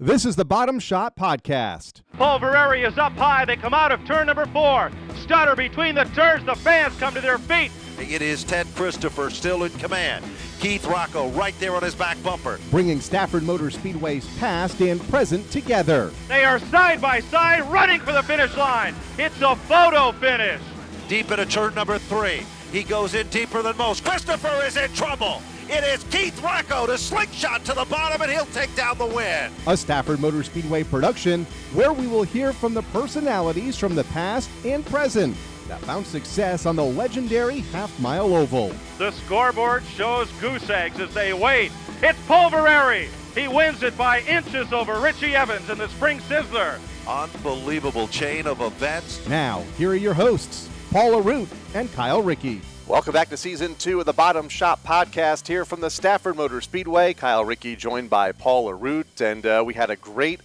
This is the Bottom Shot Podcast. Pulvereri is up high. They come out of turn number 4. Stutter between the turns. The fans come to their feet. It is Ted Christopher still in command. Keith Rocco right there on his back bumper. Bringing Stafford Motor Speedway's past and present together. They are side by side running for the finish line. It's a photo finish. Deep into turn number 3. He goes in deeper than most. Christopher is in trouble. It is Keith Rocco to slingshot to the bottom, and he'll take down the win. A Stafford Motor Speedway production where we will hear from the personalities from the past and present that found success on the legendary half-mile oval. The scoreboard shows goose eggs as they wait. It's Pulvereri. He wins it by inches over Richie Evans in the Spring Sizzler. Unbelievable chain of events. Now, here are your hosts, Paula Root and Kyle Rickey. Welcome back to Season 2 of the Bottom Shot Podcast here from the Stafford Motor Speedway. Kyle Rickey joined by Paula Root, and we had a great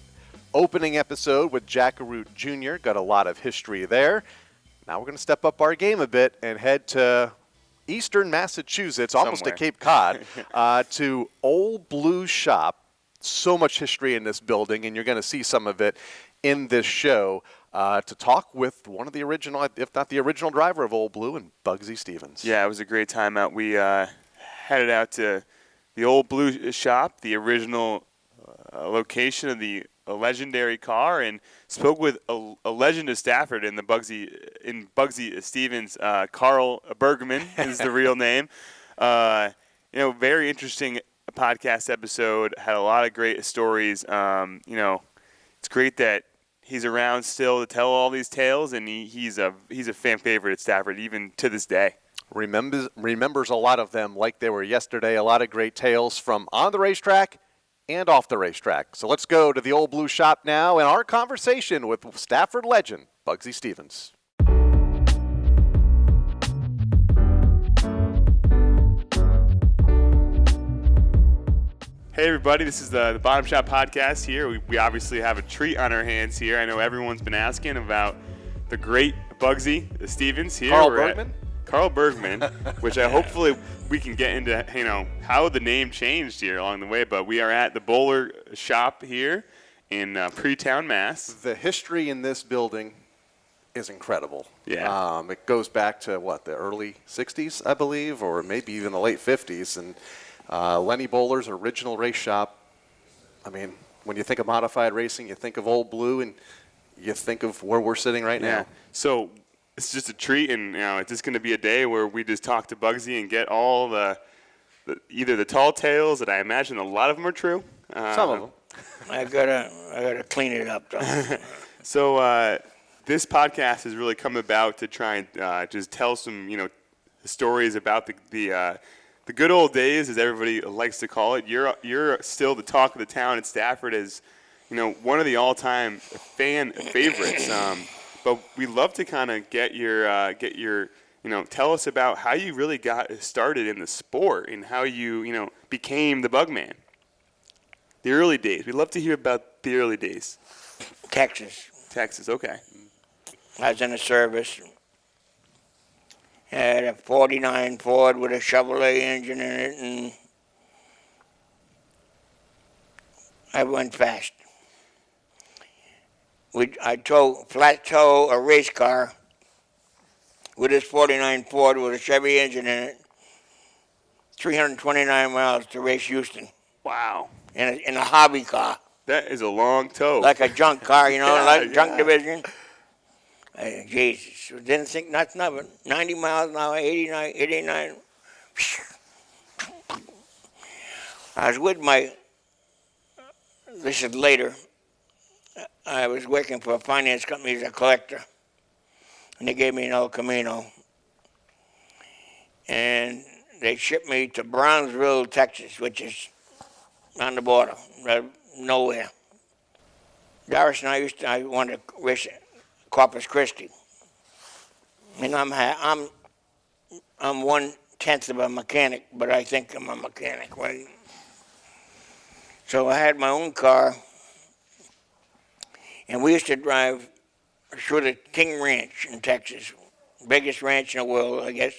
opening episode with Jack Root Jr. Got a lot of history there. Now we're going to step up our game a bit and head to eastern Massachusetts, almost to Cape Cod, to Old Blue Shop. So much history in this building, and you're going to see some of it in this show. To talk with one of the original, if not the original driver of Old Blue, and Bugsy Stevens. Yeah, it was a great time out. We headed out to the Old Blue Shop, the original location of the legendary car, and spoke with a legend of Stafford in Bugsy Stevens. Carl Berghman is the real name. Very interesting podcast episode. Had a lot of great stories. It's great that he's around still to tell all these tales, and he's a fan favorite at Stafford even to this day. Remembers a lot of them like they were yesterday. A lot of great tales from on the racetrack and off the racetrack. So let's go to the Old Blue Shop now and our conversation with Stafford legend Bugsy Stevens. Hey everybody, this is the Bottom Shot Podcast here. We obviously have a treat on our hands here. I know everyone's been asking about the great Bugsy Stevens here. Carl Berghman, which hopefully we can get into, how the name changed here along the way. But we are at the Boehler shop here in Pre-Town, Mass. The history in this building is incredible. Yeah. It goes back to, the early 60s, I believe, or maybe even the late 50s. And Lenny Boehler's original race shop. I mean, when you think of modified racing, you think of Old Blue, and you think of where we're sitting right now. So it's just a treat, and it's just going to be a day where we just talk to Bugsy and get all the either the tall tales that I imagine a lot of them are true. Some of them. I gotta clean it up, though. So this podcast has really come about to try and just tell some stories about the good old days, as everybody likes to call it. You're still the talk of the town at Stafford, as one of the all-time fan favorites. But we'd love to kind of get your tell us about how you really got started in the sport and how you became the Bugman. The early days. We'd love to hear about the early days. Texas, okay. I was in the service. Had a 49 Ford with a Chevrolet engine in it, and I went fast. I flat tow a race car with this 49 Ford with a Chevy engine in it, 329 miles to race Houston. Wow. In a hobby car. That is a long tow. Like a junk car, junk division. Jesus, didn't think nothing of it. 90 miles an hour, 89. I was with this is later, I was working for a finance company as a collector, and they gave me an El Camino. And they shipped me to Brownsville, Texas, which is on the border, nowhere. Doris and I wanted to race Corpus Christi, and I'm 1/10 of a mechanic, but I think I'm a mechanic, right? So I had my own car, and we used to drive through the King Ranch in Texas, biggest ranch in the world, I guess.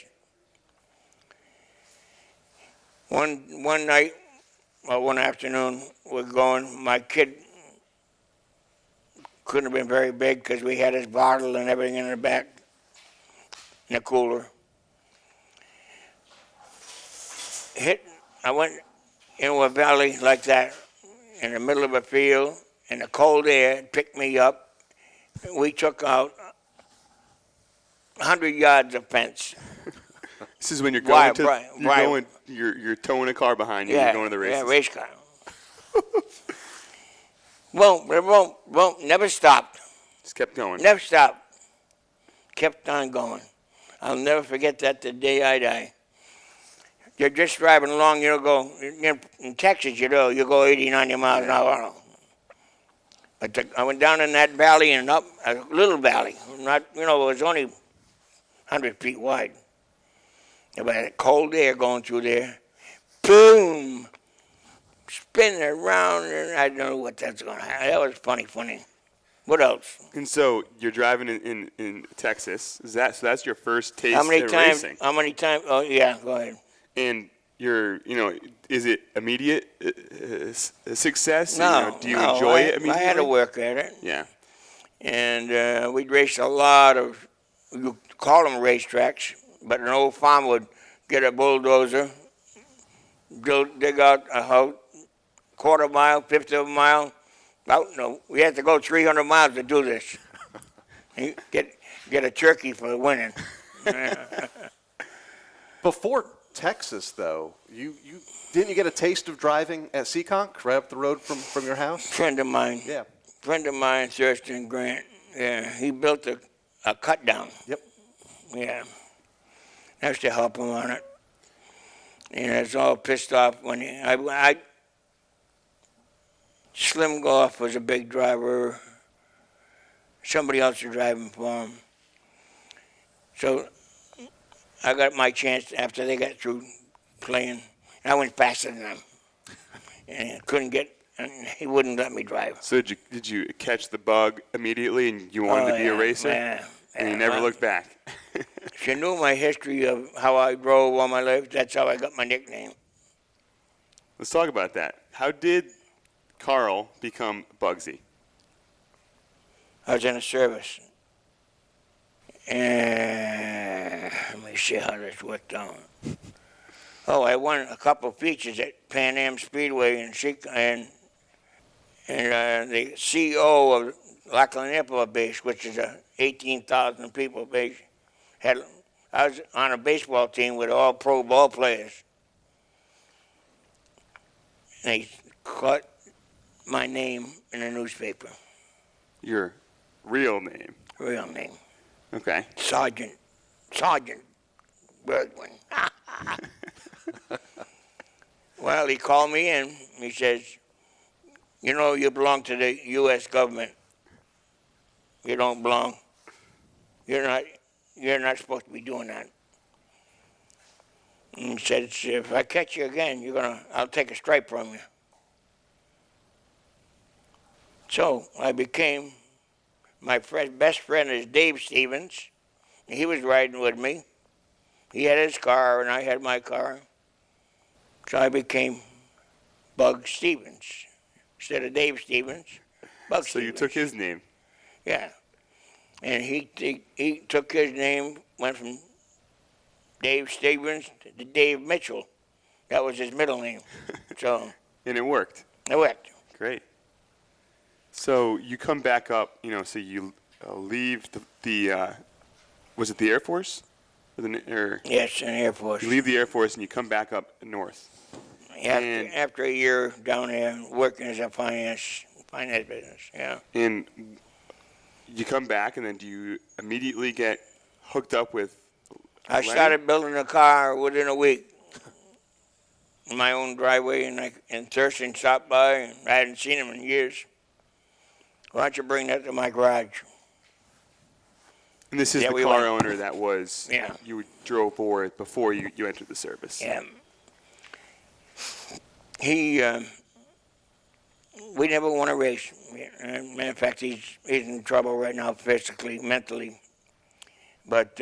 One night, one afternoon, we're going. My kid couldn't have been very big because we had his bottle and everything in the back, in the cooler. I went into a valley like that, in the middle of a field, and the cold air picked me up. We took out 100 yards of fence. This is when you're going you're towing a car behind you. Yeah, you're going to the races. Yeah, race car. Never stopped. Just kept going. Never stopped. Kept on going. I'll never forget that the day I die. You're just driving along, in Texas, you go 80, 90 miles an hour. I went down in that valley and up, a little valley. It was only 100 feet wide. But had cold air going through there. Boom! Spinning around, and I don't know what that's going to happen. That was funny. What else? And so you're driving in Texas. So that's your first taste of racing? How many times? Oh, yeah, go ahead. And is it immediate success? No. Do you enjoy it immediately? I had to work at it. Yeah. And we'd race a lot of, you call them racetracks, but an old farmer would get a bulldozer, dig out a quarter mile, 1/5 of a mile. We had to go 300 miles to do this. Get a turkey for winning. Before Texas, though, didn't you get a taste of driving at Seekonk right up the road from your house? Friend of mine. Yeah. Friend of mine, Thurston Grant. Yeah, he built a cut down. Yep. Yeah. I used to help him on it. And I was all pissed off when Slim Goff was a big driver. Somebody else was driving for him. So I got my chance after they got through playing. And I went faster than them. And he wouldn't let me drive. So did you catch the bug immediately and you wanted to be a racer? Yeah. And you never looked back? If you knew my history of how I drove all my life, that's how I got my nickname. Let's talk about that. How did Carl become Bugsy? I was in the service. And let me see how this worked out. I won a couple of features at Pan Am Speedway and the CEO of Lackland Airport Base, which is a 18,000 people base, I was on a baseball team with all pro ball players. And they caught my name in the newspaper. Your real name? Real name. Okay. Sergeant Berghman. Well, he called me in. He says, you belong to the U.S. government. You don't belong. You're not supposed to be doing that. And he said, if I catch you again, I'll take a stripe from you. So I became, my best friend is Dave Stevens. He was riding with me. He had his car and I had my car. So I became Bugsy Stevens. Instead of Dave Stevens, Bugsy Stevens. So you took his name? Yeah. And he took his name, went from Dave Stevens to Dave Mitchell. That was his middle name. So. And it worked? It worked. Great. So you come back up, so you leave was it the Air Force? Yes, in the Air Force. You leave the Air Force and you come back up north. After a year down there working as a finance business, yeah. And you come back, and then do you immediately get hooked up with I started building a car within a week. In my own driveway, and Thurston stopped by, and I hadn't seen him in years. Why don't you bring that to my garage? And this is the car owner that was you drove for it before you entered the service. Yeah. We never won a race. Matter of fact, he's in trouble right now physically, mentally. But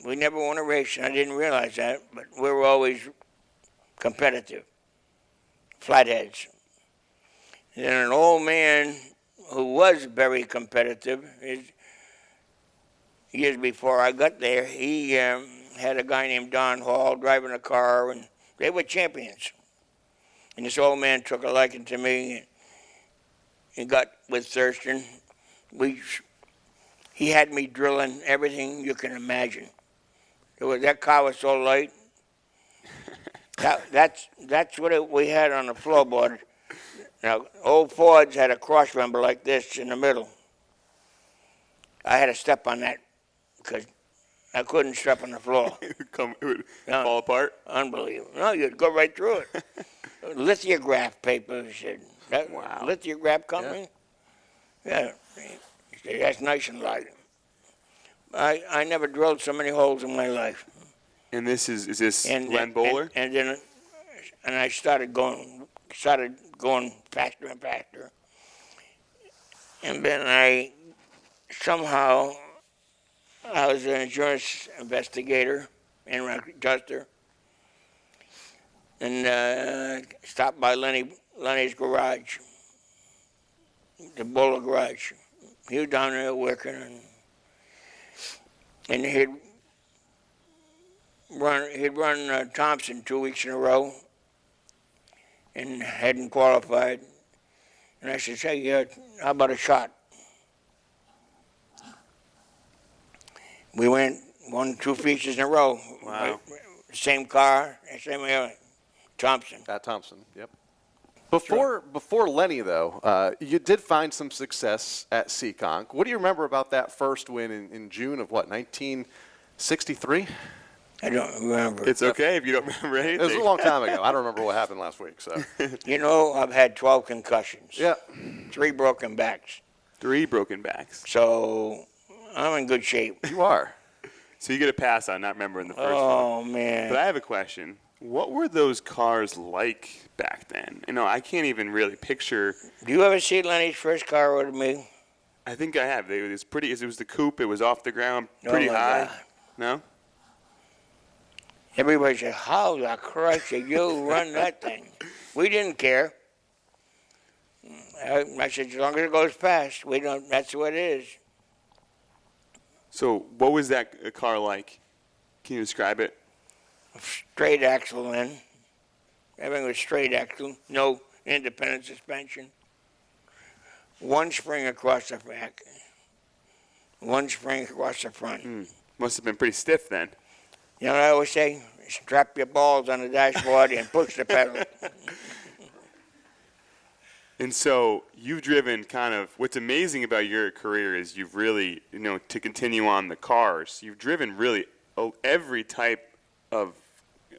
we never won a race, and I didn't realize that, but we were always competitive, flatheads. And then an old man who was very competitive. Years before I got there, he had a guy named Don Hall driving a car, and they were champions. And this old man took a liking to me and got with Thurston. He had me drilling everything you can imagine. That car was so light. That's what we had on the floorboard. Now, old Fords had a cross member like this in the middle. I had to step on that because I couldn't step on the floor. It would fall apart? Unbelievable. No, you'd go right through it. Lithograph paper, said. Wow. Lithograph company? Yeah. That's nice and light. I never drilled so many holes in my life. And is this Len Boehler? And I started going faster and faster. And then I was an insurance investigator and adjuster. And stopped by Lenny's garage, the Boehler garage. He was down there working, and he'd run Thompson 2 weeks in a row, and hadn't qualified. And I said, "Hey, how about a shot?" We won 2 features in a row. Wow. Same car, same Thompson. At Thompson, yep. Before Lenny, though, you did find some success at Seekonk. What do you remember about that first win in June of, 1963? I don't remember. It's okay if you don't remember anything. It was a long time ago. I don't remember what happened last week. So, I've had 12 concussions. Yeah. 3 broken backs. 3 broken backs. So I'm in good shape. You are. So you get a pass on not remembering the first one. Oh, man. But I have a question. What were those cars like back then? I can't even really picture. Do you ever see Lenny's first car with me? I think I have. It was the coupe. It was off the ground, pretty high. God. No? Everybody said, "How the Christ did you run that thing?" We didn't care. I said, as long as it goes fast, we don't. That's what it is. So what was that car like? Can you describe it? Straight axle in. Everything was straight axle. No independent suspension. 1 spring across the back. 1 spring across the front. Must have been pretty stiff then. You know what I always say? Strap your balls on the dashboard and push the pedal. And so you've driven what's amazing about your career is you've really, to continue on the cars, you've driven really every type of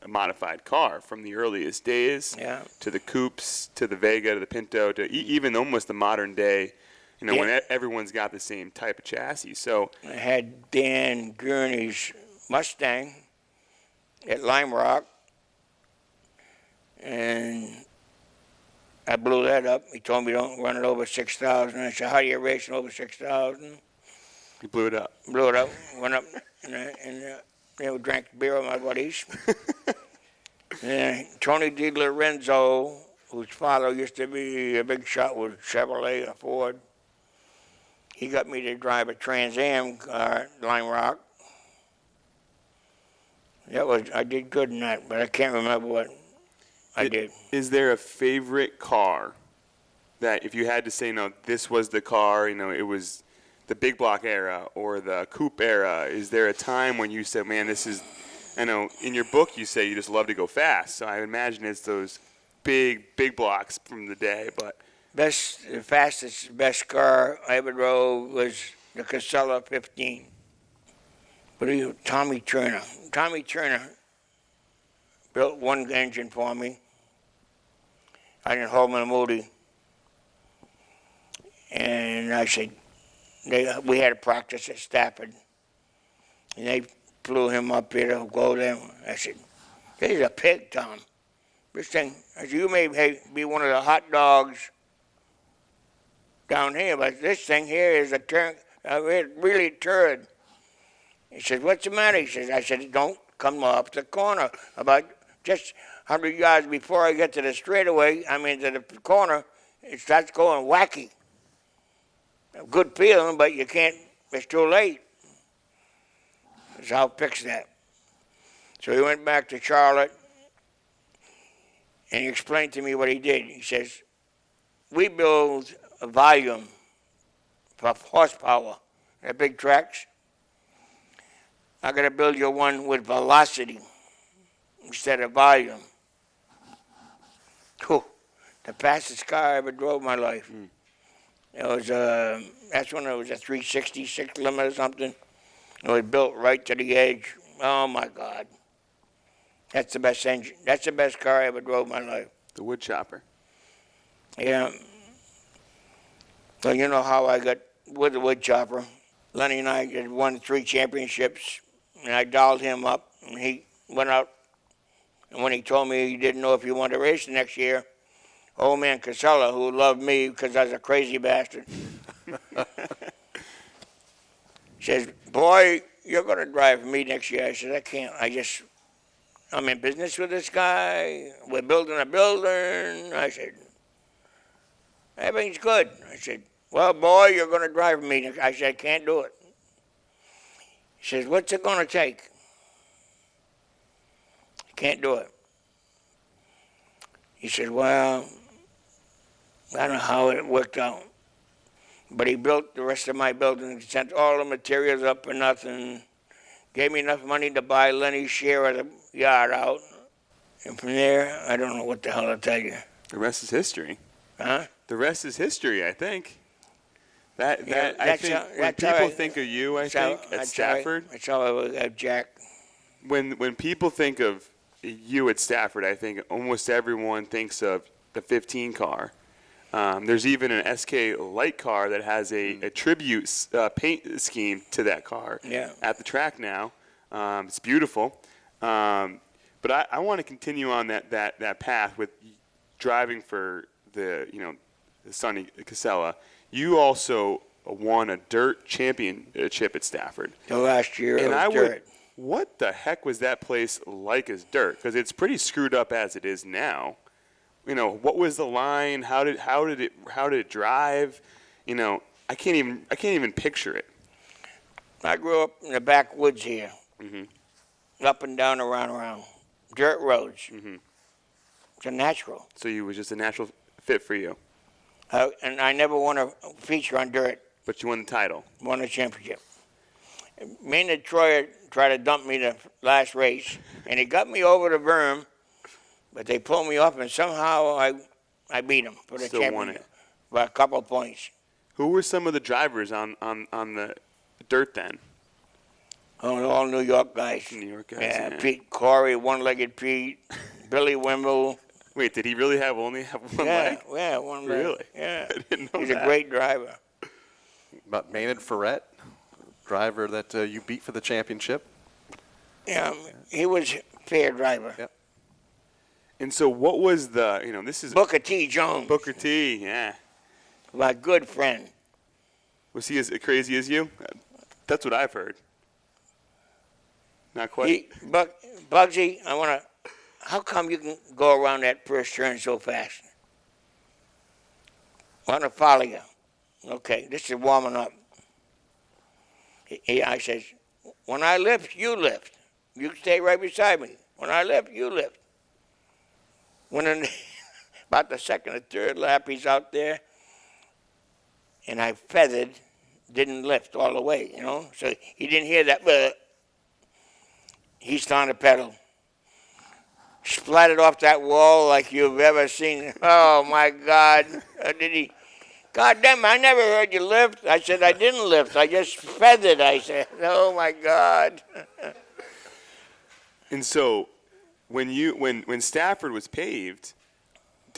modified car from the earliest days to the coupes, to the Vega, to the Pinto, to even almost the modern day, when everyone's got the same type of chassis. So I had Dan Gurney's Mustang at Lime Rock, and I blew that up. He told me don't run it over 6,000. I said, "How do you race it over 6,000?" you blew it up. Blew it up, went up, and drank beer with my buddies. And Tony Di Lorenzo, whose father used to be a big shot with Chevrolet or Ford, he got me to drive a Trans Am car at Lime Rock. I did good in that, but I can't remember what I did. Is there a favorite car that if you had to say, this was the car, it was the big block era or the coupe era, is there a time when you said, man, this is, in your book you say you just love to go fast, so I imagine it's those big blocks from the day, but. The fastest, best car I ever drove was the Casella 15. But Tommy Turner. Tommy Turner built one engine for me. I didn't hold my Moody. And I said, we had a practice at Stafford. And they flew him up here to go there. I said, "This is a pig, Tom. This thing," I said, "you may be one of the hot dogs down here, but this thing here is really a turd." He said, "What's the matter?" He says, I said, "Don't come up the corner. About just 100 yards before I get to the straightaway, to the corner, it starts going wacky." a good feeling, but you can't, it's too late. So I'll fix that. So he went back to Charlotte, and he explained to me what he did. He says, we build a volume for horsepower at big tracks. I got to build you one with velocity instead of volume. Whew, the fastest car I ever drove in my life. It was that's when it was a 366 limit or something. It was built right to the edge. Oh my God, that's the best engine. That's the best car I ever drove in my life. The wood chopper. Yeah. So you know how I got with the wood chopper. Lenny and I had won 3 championships, and I dialed him up, and he went out. And when he told me he didn't know if he wanted to race the next year, old man Casella, who loved me because I was a crazy bastard, says, boy, you're going to drive for me next year. I said, I can't. I'm in business with this guy. We're building a building. I said, everything's good. I said, well, boy, you're going to drive for me. I said, I can't do it. He says, what's it going to take? I can't do it. He said, well, I don't know how it worked out. But he built the rest of my building, sent all the materials up for nothing, gave me enough money to buy Lenny's share of the yard out. And from there, I don't know what the hell to tell you. The rest is history. Huh? The rest is history, I think. I think when that's people think of you, at Stafford. That's how I was at Jack. When people think of you at Stafford, I think almost everyone thinks of the 15 car. There's even an SK light car that has a tribute paint scheme to that car at the track now. It's beautiful. But I want to continue on that path with driving for the Sonny Casella. You also won a dirt championship at Stafford. The last year and it was dirt. What the heck was that place like as dirt? Because it's pretty screwed up as it is now. What was the line? How did it drive? I can't even picture it. I grew up in the backwoods here, up and down, around, dirt roads. Mm-hmm. It's a natural. So you was just a natural fit for you. And I never won a feature on dirt. But you won the title. Won a championship. Me and Detroit tried to dump me the last race, and he got me over the berm, but they pulled me off, and somehow I beat him for the Still championship. won it. By a couple of points. Who were some of the drivers on the dirt then? Oh, all New York guys. New York guys. Yeah, Pete Corey, one-legged Pete, Billy Wimble. Wait, did he really only have one leg? Yeah, one leg. Really? Yeah. I didn't know He's that. a great driver. But Maynard Ferret, driver that you beat for the championship. Yeah, he was a fair driver. Yep. And so what was this is Booker T. Jones. Booker T, yeah. My good friend. Was he as crazy as you? That's what I've heard. Not quite. Bugsy, how come you can go around that first turn so fast? I want to follow you. Okay, this is warming up. I says, when I lift, you lift. You stay right beside me. When I lift, you lift. When in about the second or third lap, he's out there, and I feathered, didn't lift all the way, So he didn't hear that, but he's starting to pedal. Splattered off that wall like you've ever seen. Oh, my God. Did he? God damn, I never heard you lift. I said, I didn't lift. I just feathered, I said. Oh, my God. And so when Stafford was paved,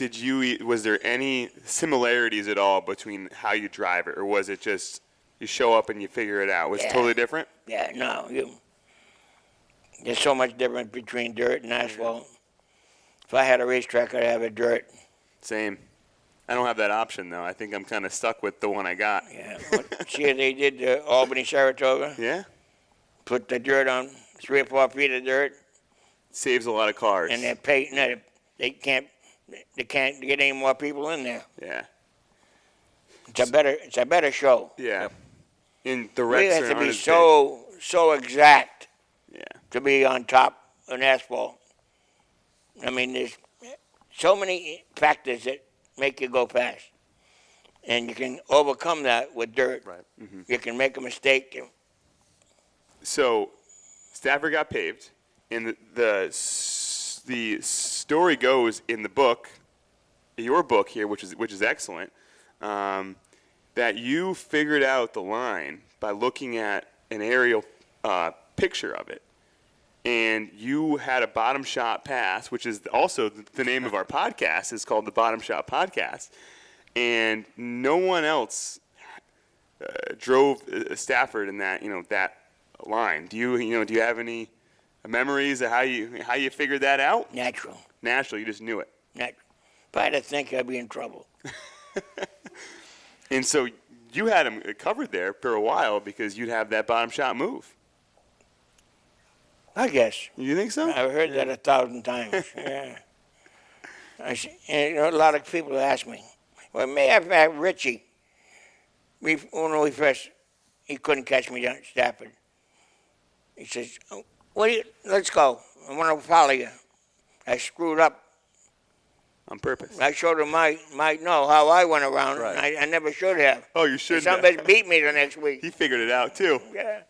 was there any similarities at all between how you drive it, or was it just you show up and you figure it out? Was it totally different? Yeah, no. There's so much difference between dirt and asphalt. If I had a racetrack, I'd have a dirt. Same. I don't have that option, though. I think I'm kind of stuck with the one I got. Yeah. See what they did to Albany, Saratoga? Yeah? Put the dirt on, 3 or 4 feet of dirt. Saves a lot of cars. And they can't get any more people in there. Yeah. It's a better show. Yeah. In the We wrecks have to aren't be as so exact big. Yeah. to be on top of asphalt. I mean, there's so many factors that make you go fast. And you can overcome that with dirt. Right. You can make a mistake. So Stafford got paved, and the story goes in the book, your book here, which is excellent, that you figured out the line by looking at an aerial picture of it. And you had a bottom shot pass, which is also the name of our podcast, is called the Bottom Shot Podcast. And no one else drove Stafford in that line. Do you have any memories of how you figured that out? Natural. Naturally, you just knew it. Natural. If I had to think, I'd be in trouble. And so you had him covered there for a while because you'd have that bottom shot move. I guess. You think so? I've heard that 1,000 times. Yeah. A lot of people ask me, well, may have had Richie. When we first, he couldn't catch me down at Stafford. He says, let's go. I want to follow you. I screwed up. On purpose. I showed him how I went around. Right. I never should have. Oh, you shouldn't Somebody have. beat me the next week. He figured it out, too. Yeah.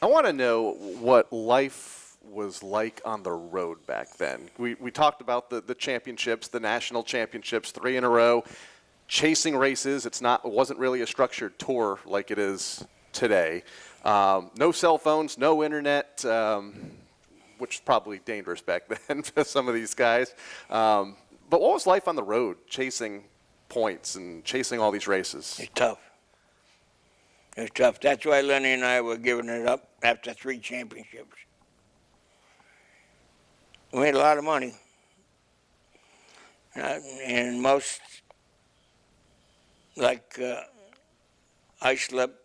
I want to know what life was like on the road back then. We talked about the championships, the national championships, 3 in a row, chasing races. It wasn't really a structured tour like it is today. No cell phones, no internet, which is probably dangerous back then for some of these guys. But what was life on the road, chasing points and chasing all these races? It's tough. It's tough. That's why Lenny and I were giving it up after 3 championships. We made a lot of money. And most, like Islip,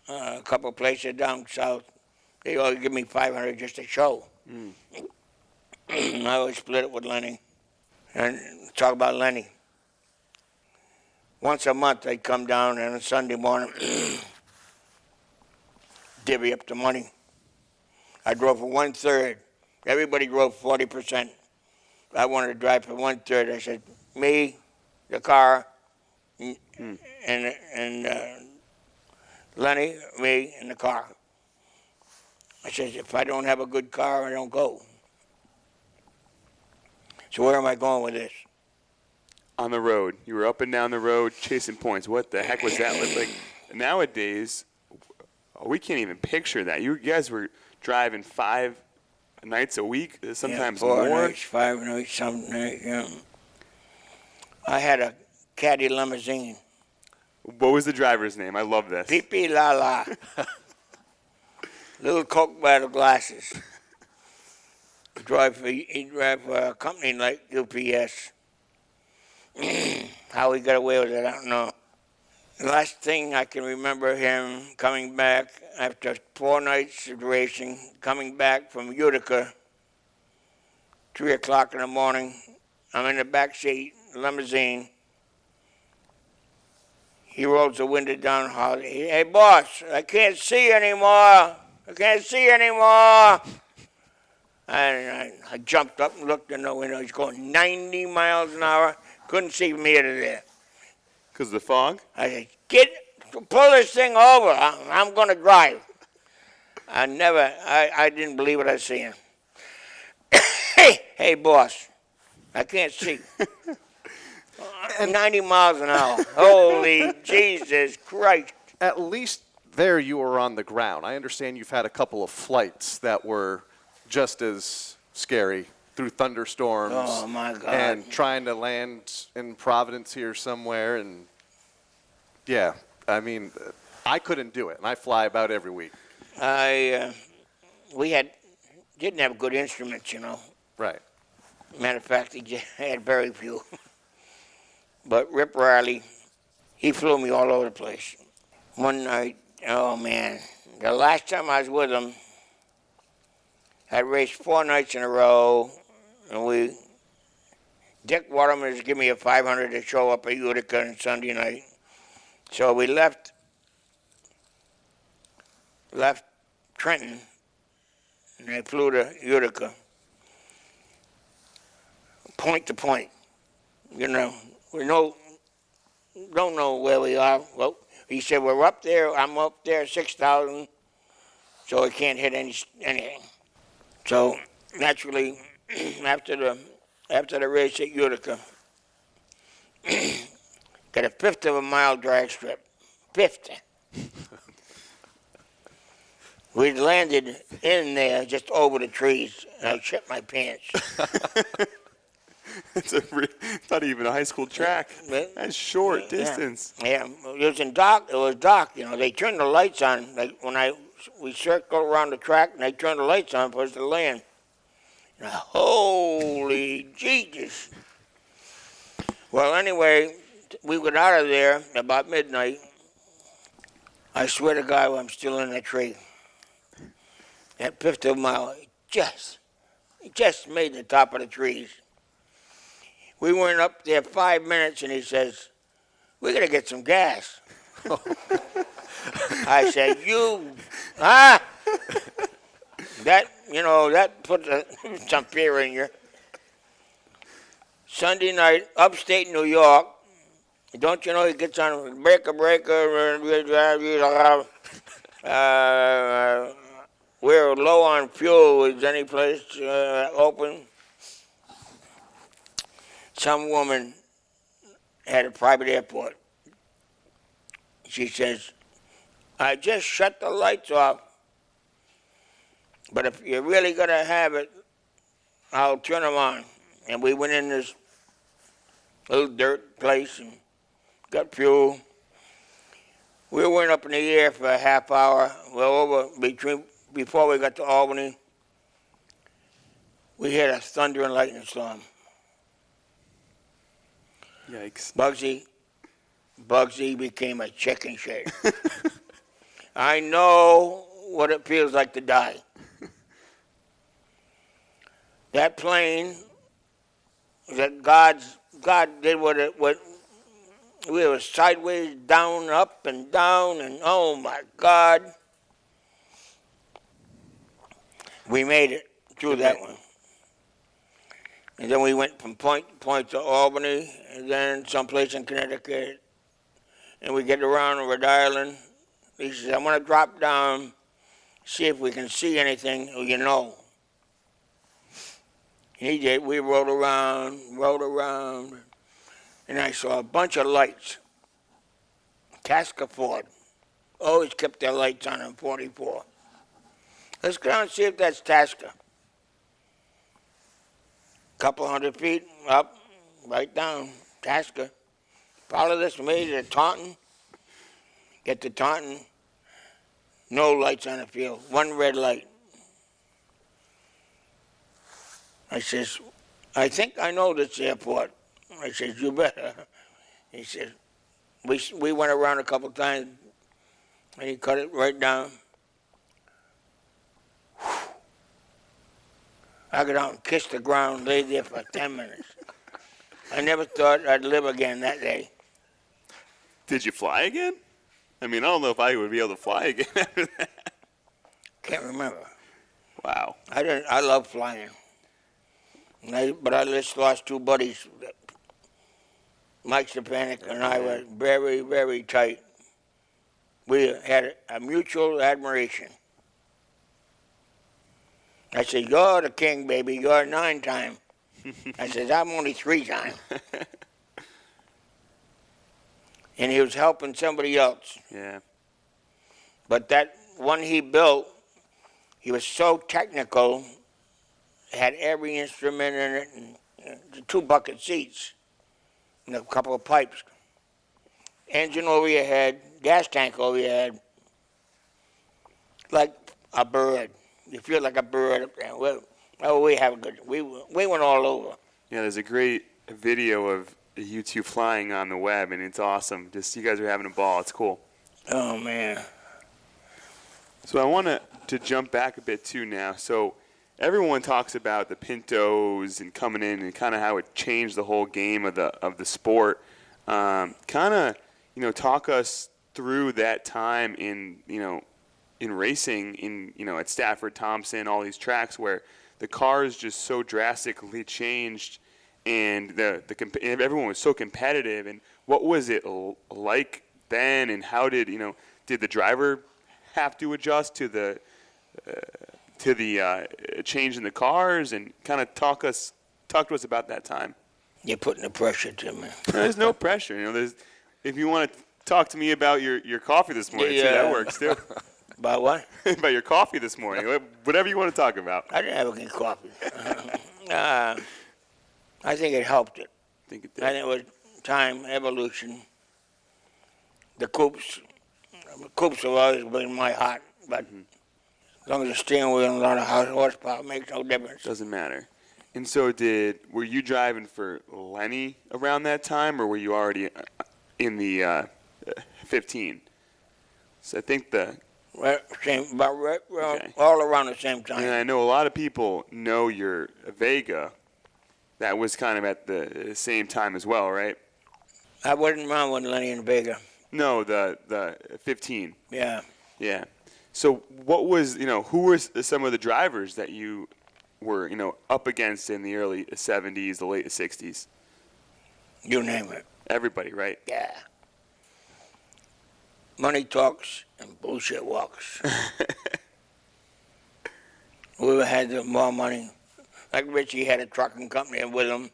a couple of places down south, they always give me $500 just to show. I always split it with Lenny. And talk about Lenny. Once a month, I'd come down on a Sunday morning, divvy up the money. I drove for 1/3. Everybody drove 40%. I wanted to drive for 1/3. I said, me, the car, and Lenny, me, and the car. I said, if I don't have a good car, I don't go. So where am I going with this? On the road. You were up and down the road chasing points. What the heck was that like? Nowadays, we can't even picture that. You guys were driving 5 nights a week, sometimes 4 more. nights, 5 nights, some nights, yeah. I had a caddy limousine. What was the driver's name? I love this. Pee-pee la la. Little Coke bottle glasses. He drive for a company like UPS. How he got away with it, I don't know. The last thing I can remember him coming back after 4 nights of racing, coming back from Utica, 3 o'clock in the morning. I'm in the back seat, limousine. He rolls the window down, hollers, hey, boss, I can't see anymore. I can't see anymore. And I jumped up and looked in the window. He's going 90 miles an hour. Couldn't see from here to there. Because of the fog? I said, pull this thing over. I'm going to drive. I didn't believe what I was seeing. Hey, boss, I can't see. 90 miles an hour. Holy Jesus Christ. At least there you were on the ground. I understand you've had a couple of flights that were just as scary through thunderstorms. Oh, my God. And trying to land in Providence here somewhere. And, yeah, I mean, I couldn't do it, and I fly about every week. We didn't have good instruments, you know. Right. Matter of fact, he had very few. But Rip Riley, he flew me all over the place. One night, oh, man, the last time I was with him, I raced 4 nights in a row, and we Dick Waterman was giving me a $500 to show up at Utica on Sunday night. So we left Trenton, and I flew to Utica, point to point. We don't know where we are. Well, he said, we're up there, I'm up there, 6,000, so we can't hit anything. So, naturally, after the race at Utica, got a fifth of a mile drag strip. 50. We landed in there just over the trees, and I shit my pants. It's not even a high school track. That's short distance. Yeah, it was dark. They turned the lights on. Like we circled around the track, and they turned the lights on for us to land. Holy Jesus! Well, anyway, we got out of there about midnight. I swear to God, I'm still in that tree. That fifth of a mile, just made the top of the trees. We weren't up there 5 minutes, and he says, "We got to get some gas." I said, that put some fear in you. Sunday night, upstate New York. Don't you know he gets on breaker. We're low on fuel. Is any place open? Some woman had a private airport. She says, I just shut the lights off, but if you're really going to have it, I'll turn them on. And we went in this little dirt place and got fuel. We went up in the air for a half hour. Before we got to Albany, we had a thunder and lightning storm. Yikes. Bugsy became a chicken shit. I know what it feels like to die. That plane, that God did what we were sideways, down, up, and down, and oh my God. We made it through that one. And then we went from point to point to Albany, and then someplace in Connecticut. And we get around Rhode Island. He says, I'm going to drop down, see if we can see anything, He did. We rode around, and I saw a bunch of lights. Tasker Ford always kept their lights on in 44. Let's go down and see if that's Tasker. Couple 100 feet up, right down, Tasker. Follow this from me to Taunton. Get to Taunton. No lights on the field. One red light. I says, I think I know this airport. I says, you better. He says, we went around a couple times, and he cut it right down. I got out and kissed the ground, lay there for 10 minutes. I never thought I'd live again that day. Did you fly again? I mean, I don't know if I would be able to fly again after that. Can't remember. Wow. I love flying. But I just lost two buddies. Mike Stepanek and I were very, very tight. We had a mutual admiration. I said, you're the king, baby. You're 9-time. I said, I'm only 3-time. And he was helping somebody else. Yeah. But that one he built, he was so technical, had every instrument in it, and the 2 bucket seats, and a couple of pipes. Engine over your head, gas tank over your head, like a bird. You feel like a bird up there. We have a good. We went all over. Yeah, there's a great video of you two flying on the web, and it's awesome. Just you guys are having a ball. It's cool. Oh man. So I want to jump back a bit too now. So everyone talks about the Pintos and coming in and kind of how it changed the whole game of the sport. Kind of, talk us through that time in racing at Stafford, Thompson, all these tracks where the cars just so drastically changed, and everyone was so competitive. And what was it like then? And how did did the driver have to adjust to the change in the cars? And kind of talk to us about that time. You're putting the pressure to me. There's no pressure. If you want to talk to me about your coffee this morning, too, that works too. About what? About your coffee this morning. Whatever you want to talk about. I didn't have any coffee. I think it helped it. I think it did. I think it was time, evolution. The coupes have always been my heart, but as long as the steering wheel and a lot of horsepower makes no difference. Doesn't matter. And so were you driving for Lenny around that time, or were you already in the 15? So I think all around the same time. And I know a lot of people know your Vega. That was kind of at the same time as well, right? I wasn't around with Lenny and Vega. No, the 15. Yeah. Yeah. So what was, who were some of the drivers that you were, up against in the early 70s, the late 60s? You name it. Everybody, right? Yeah. Money talks and bullshit walks. Whoever had the more money. Like Richie had a trucking company with him.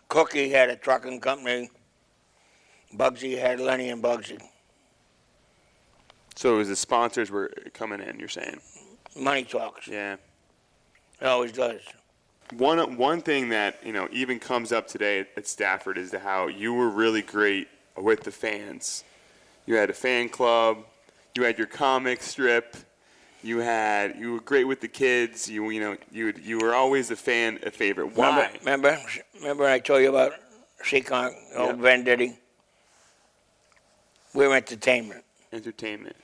Cookie had a trucking company. Bugsy had Lenny and Bugsy. So it was the sponsors were coming in, you're saying? Money talks. Yeah. It always does. One thing that, even comes up today at Stafford is how you were really great with the fans. You had a fan club. You had your comic strip. You were great with the kids. You were always a favorite. Why? Remember I told you about Seacon, old Venditti? We're entertainment. Entertainment.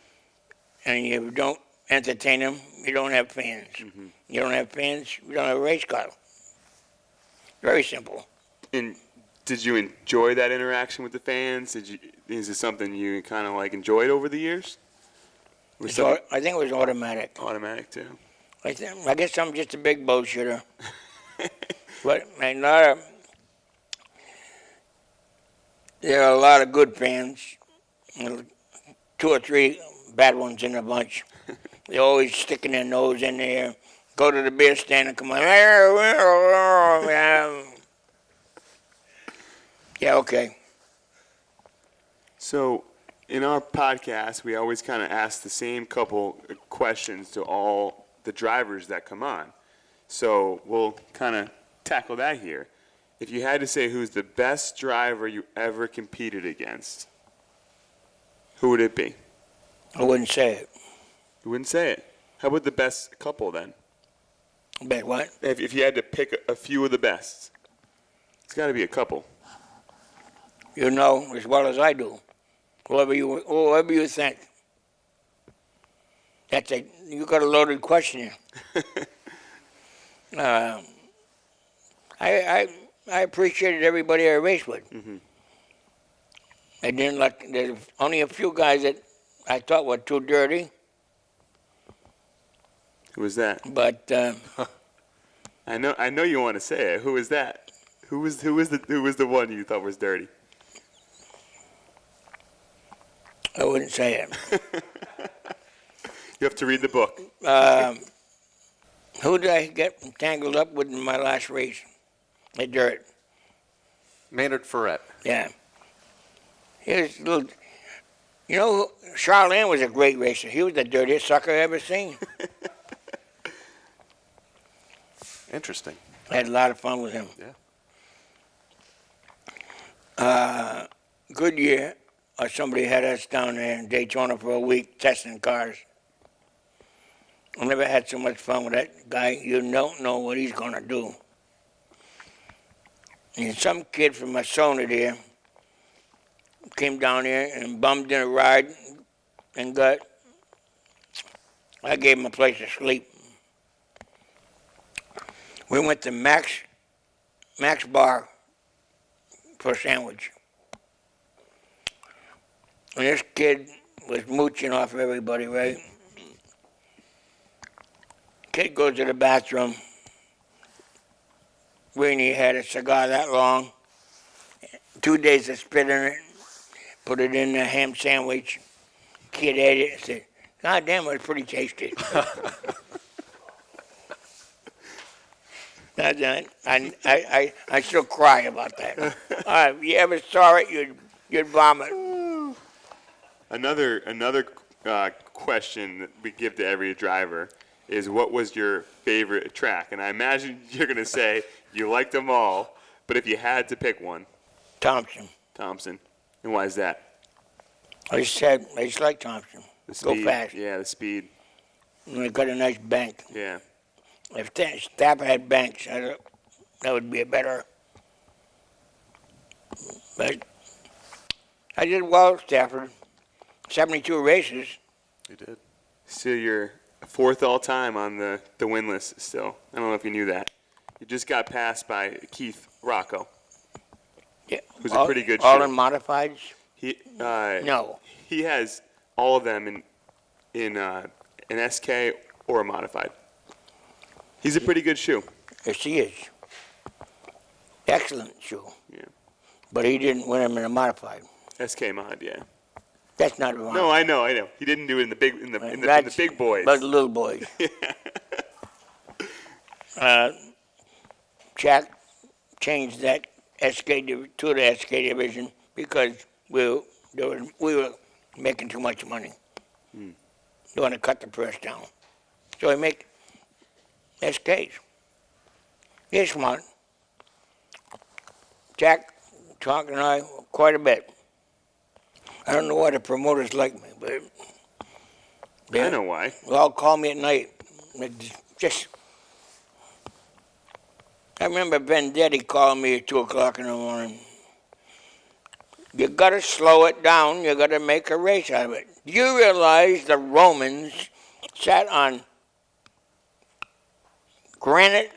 And if you don't entertain them, you don't have fans. Mm-hmm. You don't have fans, you don't have a race car. Very simple. And did you enjoy that interaction with the fans? Is it something you kind of enjoyed over the years? I think it was automatic. Automatic too. I guess I'm just a big bullshitter. But there are a lot of good fans. 2 or 3 bad ones in a bunch. They're always sticking their nose in there. Go to the beer stand and come on. Yeah, okay. So in our podcast, we always kind of ask the same couple questions to all the drivers that come on. So we'll kind of tackle that here. If you had to say who's the best driver you ever competed against, who would it be? I wouldn't say it. You wouldn't say it? How about the best couple then? Bet what? If you had to pick a few of the best, it's got to be a couple. You know as well as I do. Whoever you think. You got a loaded question here. I appreciated everybody I raced with. Mm-hmm. I didn't there's only a few guys that I thought were too dirty. Who was that? But I know you want to say it. Who was that? Who was the one you thought was dirty? I wouldn't say it. You have to read the book. Who did I get tangled up with in my last race? The dirt. Maynard Ferret. Yeah. Here's little. Charlene was a great racer. He was the dirtiest sucker I ever seen. Interesting. I had a lot of fun with him. Yeah. Goodyear, or somebody had us down there in Daytona for a week testing cars. I never had so much fun with that guy. You don't know what he's going to do. And some kid from Masona there came down here and bummed in a ride and I gave him a place to sleep. We went to Max Bar for a sandwich. And this kid was mooching off everybody, right? Kid goes to the bathroom. Weenie had a cigar that long. 2 days of spit in it. Put it in a ham sandwich. Kid ate it and said, God damn, it was pretty tasty. I still cry about that. If you ever saw it, you'd vomit. Another question that we give to every driver is, what was your favorite track? And I imagine you're going to say you liked them all, but if you had to pick one. Thompson. And why is that? I just like Thompson. The speed. Go fast. Yeah, the speed. And they got a nice bank. Yeah. If Stafford had banks, that would be a better. But I did well at Stafford. 72 races. You did. So you're fourth all time on the win list still. I don't know if you knew that. You just got passed by Keith Rocco. Yeah. Who's a pretty good all shooter. in modifieds? No. He has all of them in an SK or a modified. He's a pretty good shoe. Yes, he is. Excellent shoe. Yeah. But he didn't win him in a modified. SK mod, yeah. That's not wrong. No, I know. He didn't do it in the big boys. But the little boys. Jack changed that to the SK division because we were making too much money. They want to cut the price down. So we make SKs. He's smart. Jack talked and I quite a bit. I don't know why the promoters like me, but I know why. They all call me at night. I remember Vendetti calling me at 2 o'clock in the morning. You got to slow it down. You got to make a race out of it. Do you realize the Romans sat on granite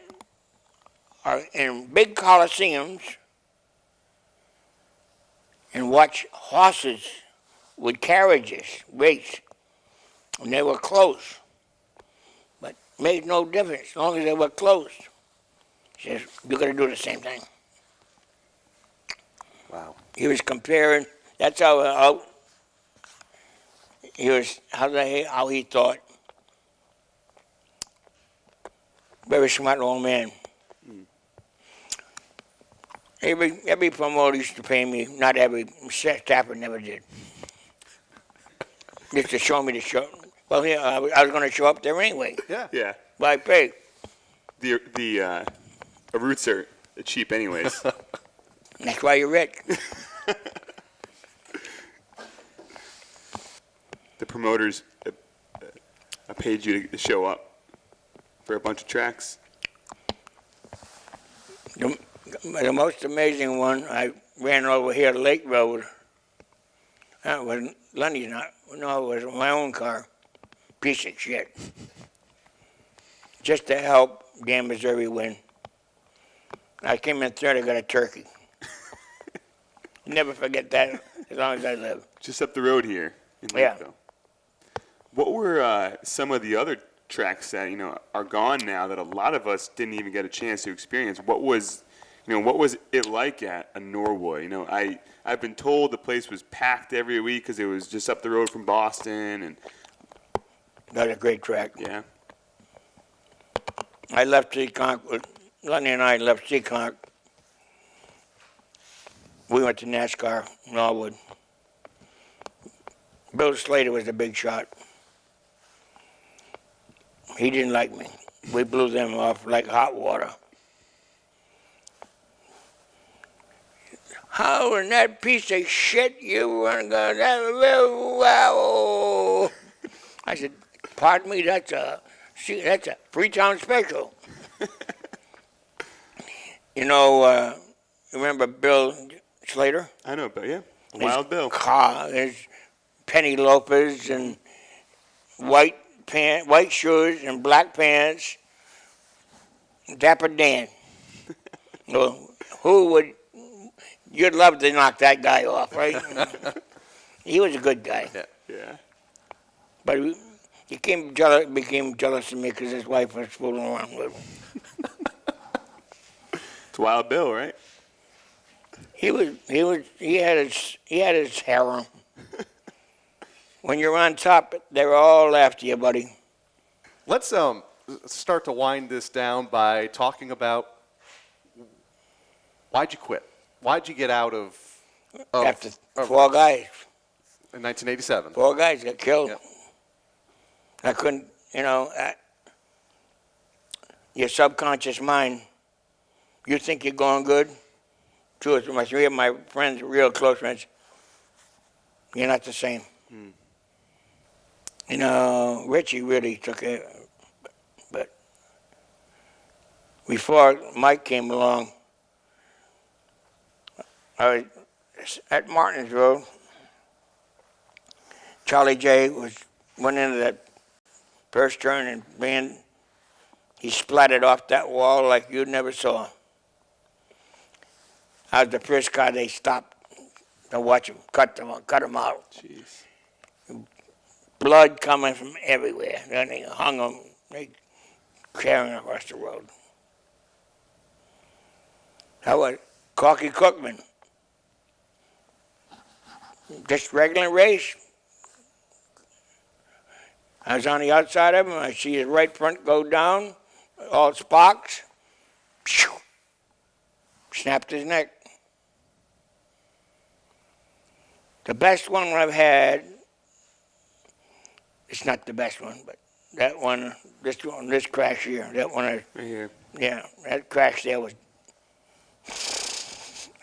or in big coliseums and watched horses with carriages race, and they were close, but made no difference as long as they were close. He says, you got to do the same thing. Wow. He was comparing. That's how he thought. Very smart old man. Every promoter used to pay me. Not every. Stafford never did. Just to show me the show. Well, yeah, I was going to show up there anyway. Yeah. But I paid. The roots are cheap anyways. That's why you're rich. The promoters paid you to show up for a bunch of tracks. The most amazing one, I ran over here to Lake Road. That was Lundy's it was my own car. Piece of shit. Just to help Dan Missouri win. I came in third, I got a turkey. Never forget that as long as I live. Just up the road here in Lakeville. Yeah. What were some of the other tracks that are gone now that a lot of us didn't even get a chance to experience? What was it like at a Norwood? I've been told the place was packed every week because it was just up the road from Boston, and that was a great track. Yeah. I left Seekonk. Lundy and I left Seekonk. We went to NASCAR, Norwood. Bill Slater was the big shot. He didn't like me. We blew them off like hot water. How in that piece of shit you weren't going to... Wow. I said, pardon me, that's a Freetown special. Remember Bill Slater? I know Bill, yeah. Wild Bill. His Penny Lopez and white shoes and black pants. Dapper Dan. Well, you'd love to knock that guy off, right? He was a good guy. Yeah. But he became jealous of me because his wife was fooling around with him. It's Wild Bill, right? He had his harem. When you're on top, they're all after you, buddy. Let's start to wind this down by talking about why'd you quit? Why'd you get out of After 4 guys. In 1987. 4 guys got killed. Yep. I couldn't, your subconscious mind, you think you're going good. 2 or 3 of my friends, real close friends, you're not the same. Richie really took it. But before Mike came along, I was at Martinsville. Charlie J went into that first turn and man, he splattered off that wall like you never saw. I was the first car they stopped to watch him, cut him out. Jeez. Blood coming from everywhere. Then they hung him, they carrying him across the road. How was Corky Cookman? Just regular race. I was on the outside of him. I see his right front go down, all sparks. Snapped his neck. The best one I've had, it's not the best one, but that one, this crash here, that one, Right here. yeah, that crash there was,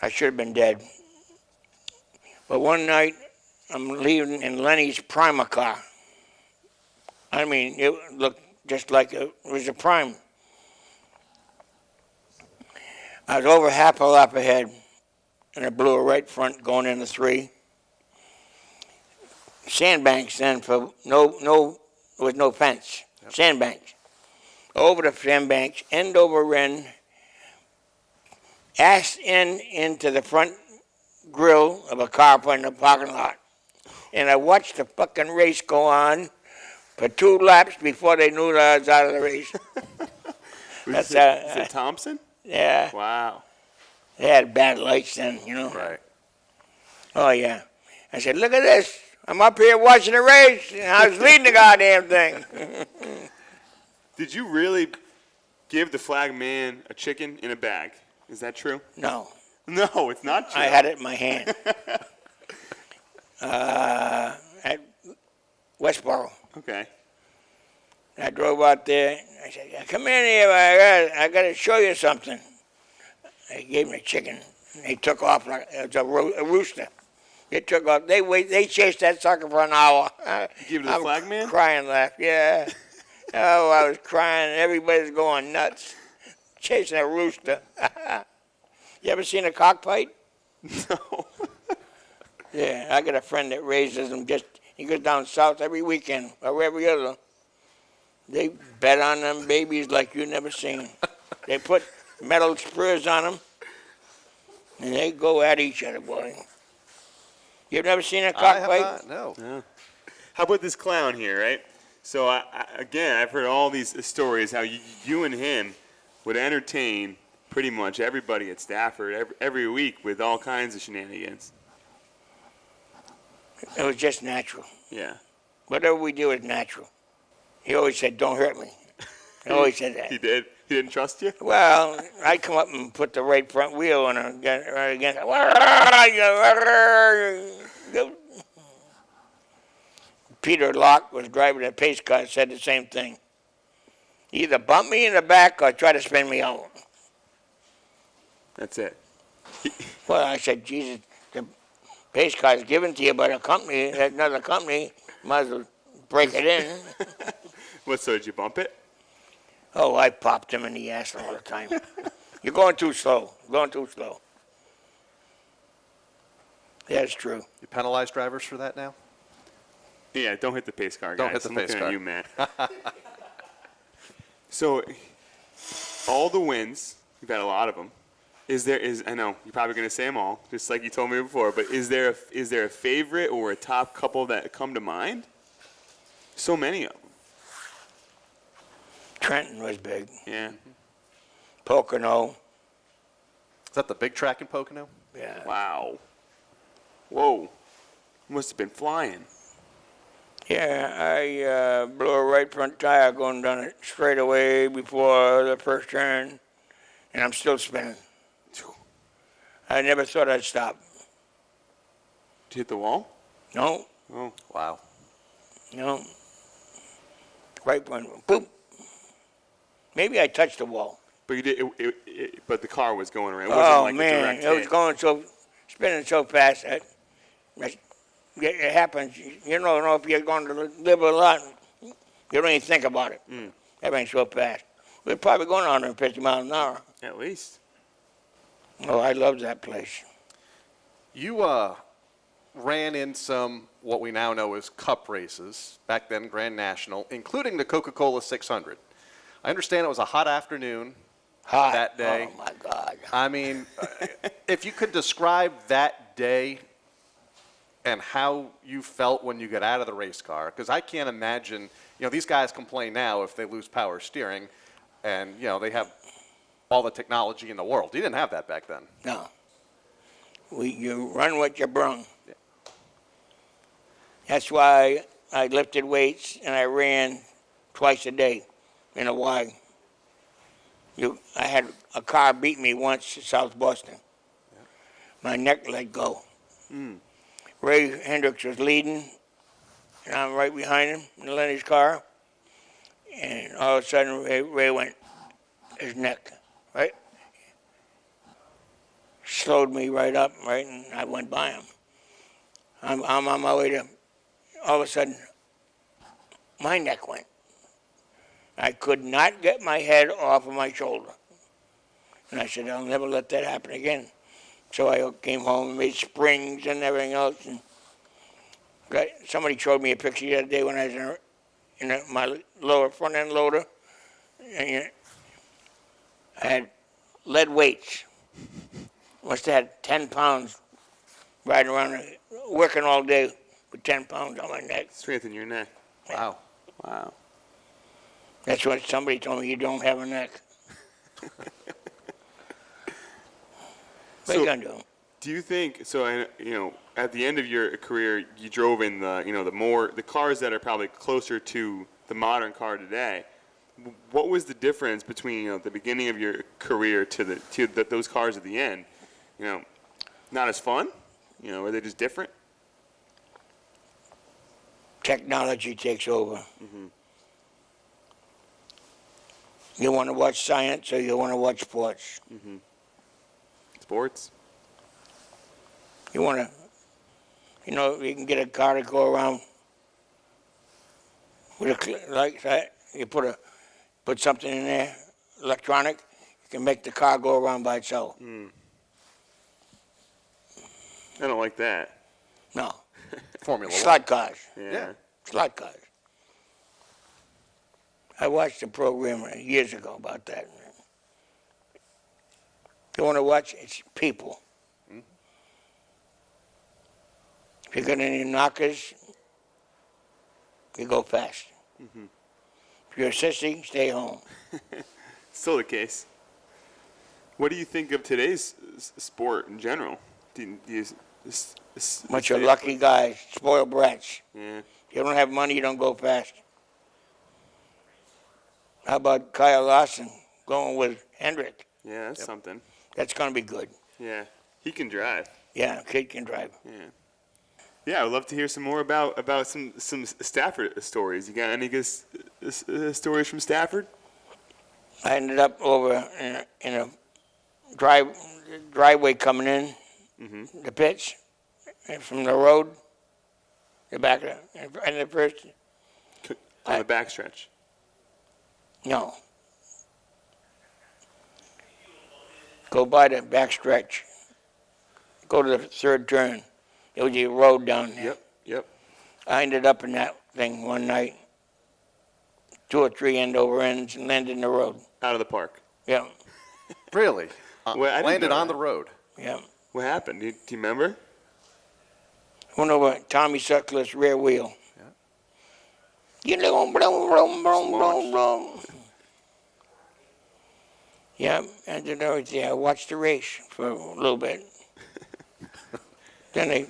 I should have been dead. But one night, I'm leaving in Lenny's Primer car. I mean, it looked just like it was a Prime. I was over half a lap ahead, and I blew a right front going into 3. Sandbanks then for there was no fence. Yep. Sandbanks. Over the sandbanks, end over end, ass into the front grill of a car in the parking lot. And I watched the fucking race go on for 2 laps before they knew that I was out of the race. Is it Thompson? Yeah. Wow. They had bad lights then, Right. Oh, yeah. I said, look at this. I'm up here watching the race, and I was leading the goddamn thing. Did you really give the flag man a chicken in a bag? Is that true? No. No, it's not true. I had it in my hand. At Westboro. Okay. I drove out there. I said, come in here. I got to show you something. I gave him the chicken. And they took off like it was a rooster. They took off. They chased that sucker for an hour. You give it to the flag man? Crying laugh, yeah. Oh, I was crying. Everybody's going nuts. Chasing a rooster. You ever seen a cockfight? No. Yeah, I got a friend that raises them. He goes down south every weekend or every other. They bet on them babies like you never seen. They put metal spurs on them, and they go at each other, boy. You've never seen a cockfight? I have not, no. How about this clown here, right? So, I've heard all these stories how you and him would entertain pretty much everybody at Stafford every week with all kinds of shenanigans. It was just natural. Yeah. Whatever we do is natural. He always said, don't hurt me. He always said that. He did? He didn't trust you? Well, I'd come up and put the right front wheel on right against. Peter Locke was driving a pace car and said the same thing. Either bump me in the back or try to spin me out. That's it. Well, I said, Jesus, the pace car is given to you by the company, another company, might as well break it in. What, so did you bump it? Oh, I popped him in the ass all the time. You're going too slow. Going too slow. That's true. You penalize drivers for that now? Yeah, don't hit the pace car, guys. Don't hit the I'm pace looking car. at you, man. So, all the wins, you've had a lot of them. I know you're probably going to say them all, just like you told me before. But is there a favorite or a top couple that come to mind? So many of them. Trenton was big. Yeah. Pocono. Is that the big track in Pocono? Yeah. Wow. Whoa. Must have been flying. Yeah, I blew a right front tire going down it straight away before the first turn, and I'm still spinning. I never thought I'd stop. Did you hit the wall? No, Oh. Wow. no. Right one, boom. Maybe I touched the wall. But you did. But the car was going around. It wasn't like a Man, direct it was hit. going spinning so fast that it happens. You don't know if you're going to live a lot. You don't even think about it. Everything's so fast. We're probably going 150 miles an hour. At least. Oh, I love that place. You ran in some what we now know as cup races, back then Grand National, including the Coca-Cola 600. I understand it was a hot afternoon Hot. that day. Oh, my God. I mean, if you could describe that day and how you felt when you got out of the race car, because I can't imagine, these guys complain now if they lose power steering, and, they have all the technology in the world. You didn't have that back then. No. You run what you brung. Yeah. That's why I lifted weights and I ran twice a day in a Y. I had a car beat me once in South Boston. Yeah. My neck let go. Ray Hendricks was leading, and I'm right behind him in Lenny's car. And all of a sudden, Ray went, his neck, right? Slowed me right up, right, and I went by him. I'm on my way to, all of a sudden, my neck went. I could not get my head off of my shoulder. And I said, I'll never let that happen again. So I came home and made springs and everything else. And somebody showed me a picture the other day when I was in my front end loader. And I had lead weights. Must have had 10 pounds riding around, working all day with 10 pounds on my neck. Strengthen your neck. Wow. Wow. That's what somebody told me, you don't have a neck. What are you going to do? Do you think, at the end of your career, you drove in the cars that are probably closer to the modern car today. What was the difference between, the beginning of your career to those cars at the end? Not as fun? Were they just different? Technology takes over. Mm-hmm. You want to watch science or you want to watch sports? Mm-hmm. Sports? You want to, you can get a car to go around with like that. You put something in there, electronic, you can make the car go around by itself. I don't like that. No. Formula One. Slot cars. Yeah. Slot cars. I watched a program years ago about that. You want to watch? It's people. If you got any knockers, you go fast. Mm-hmm. If you're a sissy, stay home. Still the case. What do you think of today's sport in general? Bunch of lucky guys, spoiled brats. Yeah. If you don't have money, you don't go fast. How about Kyle Larson going with Hendrick? Yeah, that's something. That's going to be good. Yeah, he can drive. Yeah, kid can drive. Yeah. Yeah, I'd love to hear some more about some Stafford stories. You got any good stories from Stafford? I ended up over in a driveway coming in, the pitch, and from the road, the back of and the first. On the backstretch? No. Go by the backstretch. Go to the third turn. There was a road down there. Yep. I ended up in that thing one night, 2 or 3 end over ends, and landed in the road. Out of the park? Yeah, Really? Well, I didn't Landed know on that. the road. yeah. What happened? Do you remember? Went over Tommy Sutcliffe's rear wheel. You know, brum, brum, brum, brum, brum. Yeah, and then I watched the race for a little bit. Then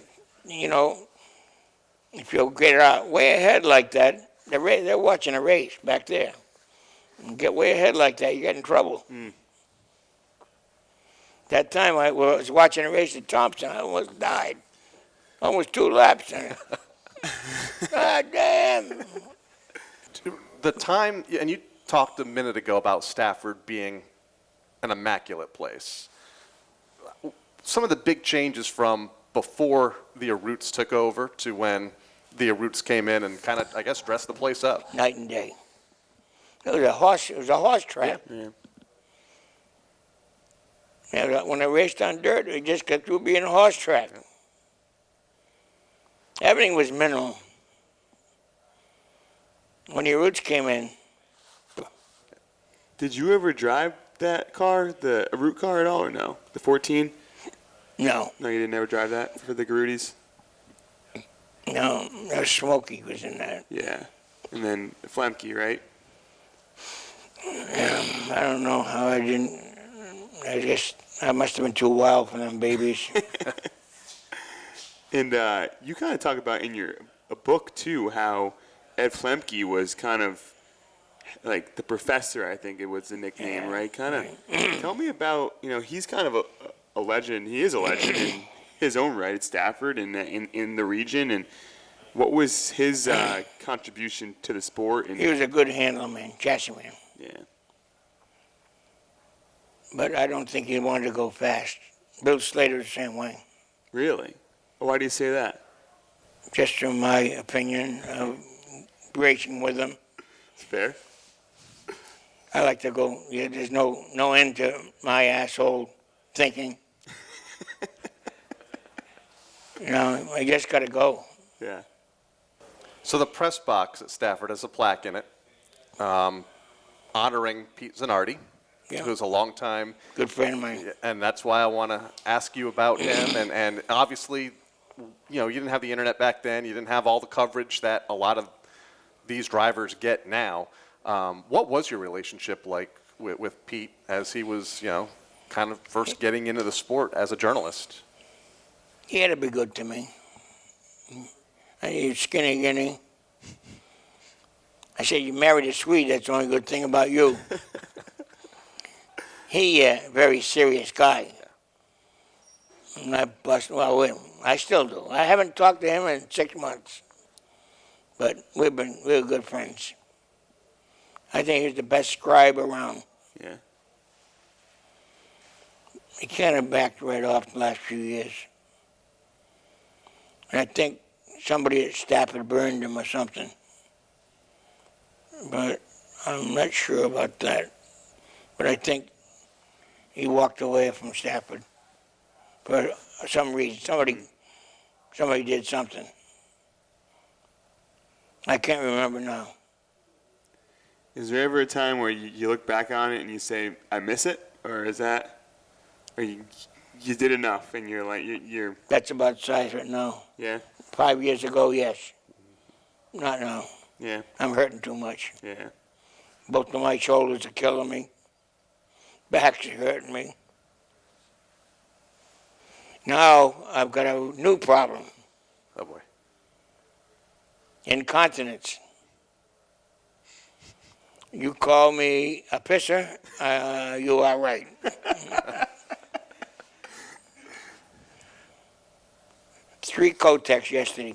if you get out way ahead like that, they're watching a race back there. You get way ahead like that, you get in trouble. That time I was watching a race at Thompson, I almost died. Almost 2 laps in it. God damn. The time, and you talked a minute ago about Stafford being an immaculate place. Some of the big changes from before the Aroots took over to when the Aroots came in and kind of, I guess, dressed the place up. Night and day. It was a horse track. Yeah. Yeah, when I raced on dirt, it just got through being a horse track. Everything was minimal. When the Roots came in, Did you ever drive that car, the Root car at all, or no? The 14? no, No, you didn't ever drive that for the Garudis? Smokey was in that. Yeah. And then Flemke, right? I don't know how I didn't. I must have been too wild for them babies. And you kind of talk about in your a book, too, how Ed Flemke was kind of like the professor, I think it was the nickname, Yeah, right? Kind of tell me about, he's kind of a legend. He is a legend in his own right at Stafford and in the region. And what was his contribution to the sport? And, He was a good handler man, chassis man. yeah. But I don't think he wanted to go fast. Bill Slater the same way. Really? Why do you say that? Just from my opinion of racing with him. It's fair. I like to go. Yeah, there's no end to my asshole thinking. I just got to go. Yeah. So the press box at Stafford has a plaque in it honoring Pete Zanardi, Yeah. who's a longtime, Good friend of mine. and that's why I want to ask you about him. And obviously, you didn't have the internet back then. You didn't have all the coverage that a lot of these drivers get now. What was your relationship like with Pete as he was, kind of first getting into the sport as a journalist? He had to be good to me. He's skinny guinea. I said, you married a Swede, that's the only good thing about you. He, very serious guy. And I still do. I haven't talked to him in 6 months. But we're good friends. I think he's the best scribe around. Yeah. He kind of backed right off the last few years. And I think somebody at Stafford burned him or something. But I'm not sure about that. But I think he walked away from Stafford for some reason. Somebody did something. I can't remember now. Is there ever a time where you look back on it and you say, I miss it? Or is that, or you did enough and you're like, you're That's about the size right now. yeah, 5 years ago, yes. Not now. yeah, I'm hurting too much. yeah. Both of my shoulders are killing me. Back's hurting me. Now I've got a new problem. Oh, boy. Incontinence. You call me a pisser, you are right. 3 Kotex yesterday.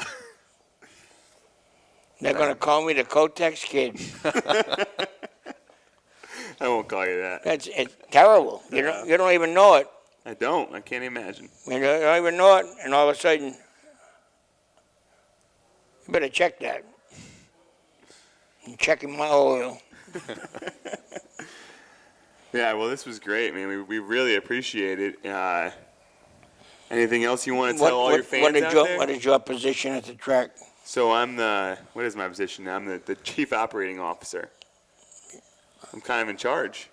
They're going to call me the Kotex Kid. I won't call you that. It's terrible. You don't even know it. I don't. I can't imagine. You don't even know it, and all of a sudden, you better check that. I'm checking my oil. Yeah, well, this was great, man. We really appreciate it. Anything else you want to tell all your fans out there? What is your position at the track? So I'm what is my position now? I'm the chief operating officer. I'm kind of in charge.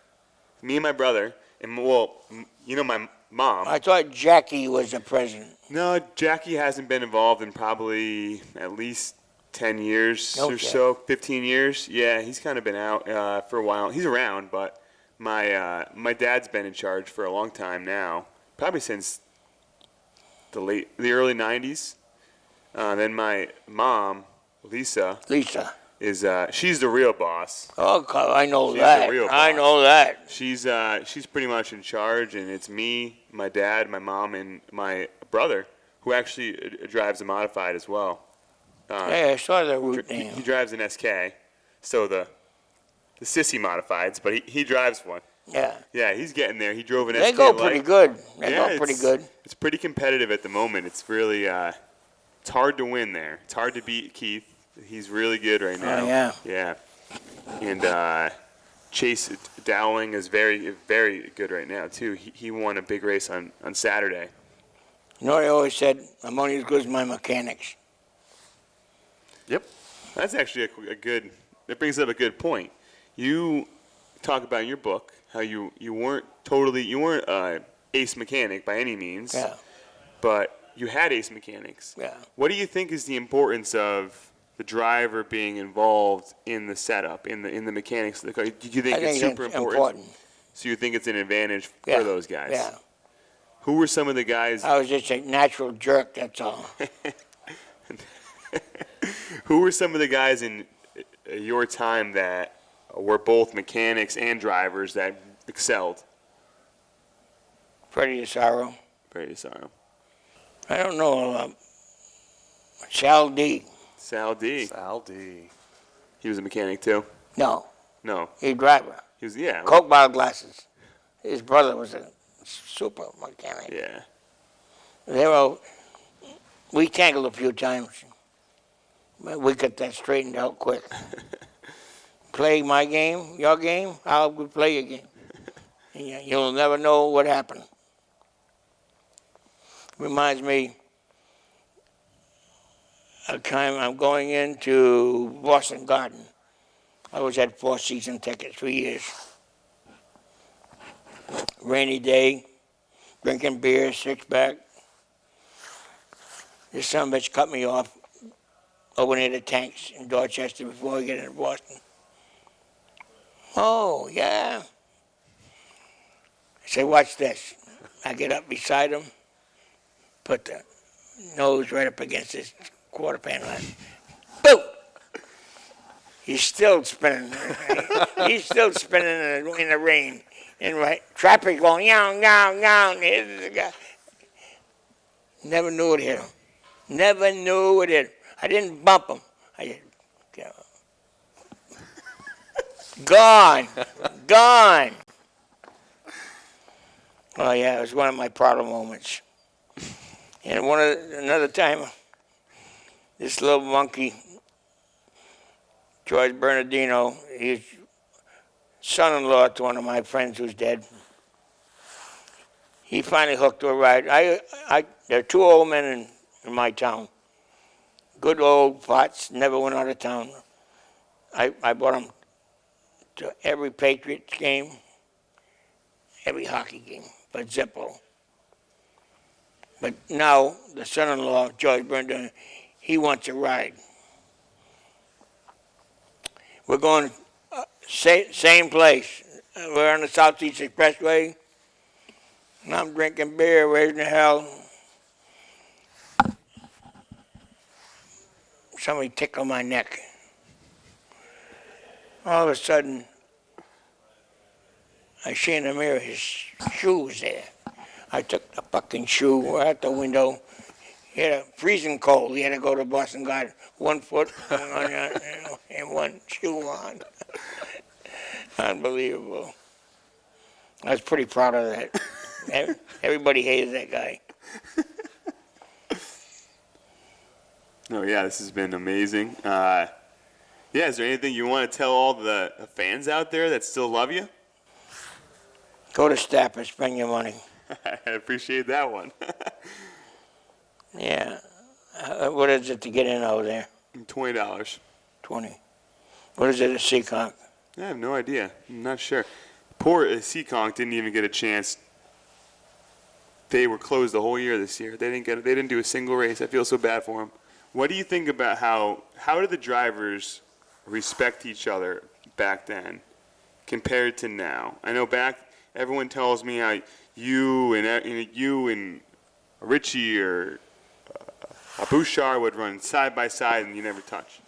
Me and my brother, and well, my mom. I thought Jackie was the president. No, Jackie hasn't been involved in probably at least 10 years or Okay. so, 15 years. Yeah, he's kind of been out for a while. He's around, but my dad's been in charge for a long time now, probably since the early 90s. Then my mom, Lisa, is she's the real boss. Oh, I know She's that. the real I boss. know that. She's pretty much in charge, and it's me, my dad, my mom, and my brother, who actually drives a modified as well. Yeah, I saw the route He name. drives an SK, so the sissy modifieds, but he drives one. Yeah. Yeah, he's getting there. He drove an They SK go Light. pretty good. They Yeah, go pretty good. It's pretty competitive at the moment. It's really it's hard to win there. It's hard to beat Keith. He's really good right now. Oh, yeah. Yeah. And Chase Dowling is very, very good right now, too. He won a big race on Saturday. You know what I always said? I'm only as good as my mechanics. Yep. That's actually that brings up a good point. You talk about in your book how you weren't ace mechanic by any means. Yeah. But you had ace mechanics. Yeah. What do you think is the importance of the driver being involved in the setup, in the mechanics of the car? Do you think it's super important? So you think it's an advantage for those guys? Yeah. Who were some of the guys? I was just a natural jerk, that's all. Who were some of the guys in your time that were both mechanics and drivers that excelled? Freddie Asaro. Freddie Asaro. I don't know. Sal D. Sal D. Sal D. He was a mechanic too? No, No. he's a driver. He was, yeah. Coke bottle glasses. His brother was a super mechanic. Yeah. We tangled a few times, but we got that straightened out quick. Play my game, your game, I'll play your game. And you'll never know what happened. Reminds me of a time I'm going into Boston Garden. I always had 4 season tickets for years. Rainy day, drinking beer, 6-pack. This son of a bitch cut me off over near the tanks in Dorchester before we get into Boston. Oh, yeah. I said, watch this. I get up beside him, put the nose right up against his quarter panel. Boom! He's still spinning. He's still spinning in the rain. And traffic going, yow, yow, yow. Here's the guy. Never knew it hit him. Never knew it hit him. I didn't bump him. I just, gone. Gone. Oh, yeah, it was one of my prouder moments. And another time, this little monkey, George Bernardino, he's son-in-law to one of my friends who's dead. He finally hooked to a ride. There are 2 old men in my town. Good old farts, never went out of town. I brought them to every Patriots game, every hockey game, but Zippo. But now, the son-in-law, George Bernardino, he wants a ride. We're going same place. We're on the Southeast Expressway, and I'm drinking beer, raising the hell. Somebody tickled my neck. All of a sudden, I see in the mirror his shoe was there. I took the fucking shoe out the window. He had a freezing cold. He had to go to Boston Garden. 1 foot on, and 1 shoe on. Unbelievable. I was pretty proud of that. Everybody hated that guy. Oh, yeah, this has been amazing. Is there anything you want to tell all the fans out there that still love you? Go to Stafford, spend your money. I appreciate that one. Yeah. What is it to get in over there? $20. 20. What is it at Seacock? I have no idea. I'm not sure. poor Seekonk didn't even get a chance. They were closed the whole year this year. They didn't do a single race. I feel so bad for them. What do you think about how did the drivers respect each other back then compared to now? I know everyone tells me how you and Richie or Bouchard would run side by side and you never touch.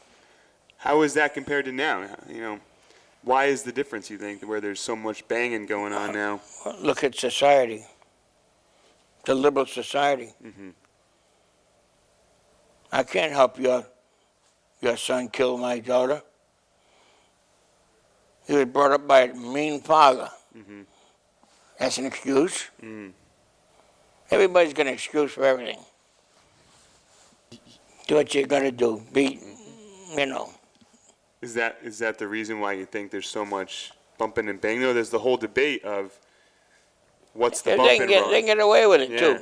How is that compared to now? Why is the difference, you think, where there's so much banging going on now? Look at society. It's a liberal society. Mm-hmm. I can't help your son kill my daughter. He was brought up by a mean father. Mm-hmm. That's an excuse. Mm. Everybody's got an excuse for everything. Do what you're gonna do. Is that the reason why you think there's so much bumping and banging? No, there's the whole debate of what's the bump and run. They can get away with it too.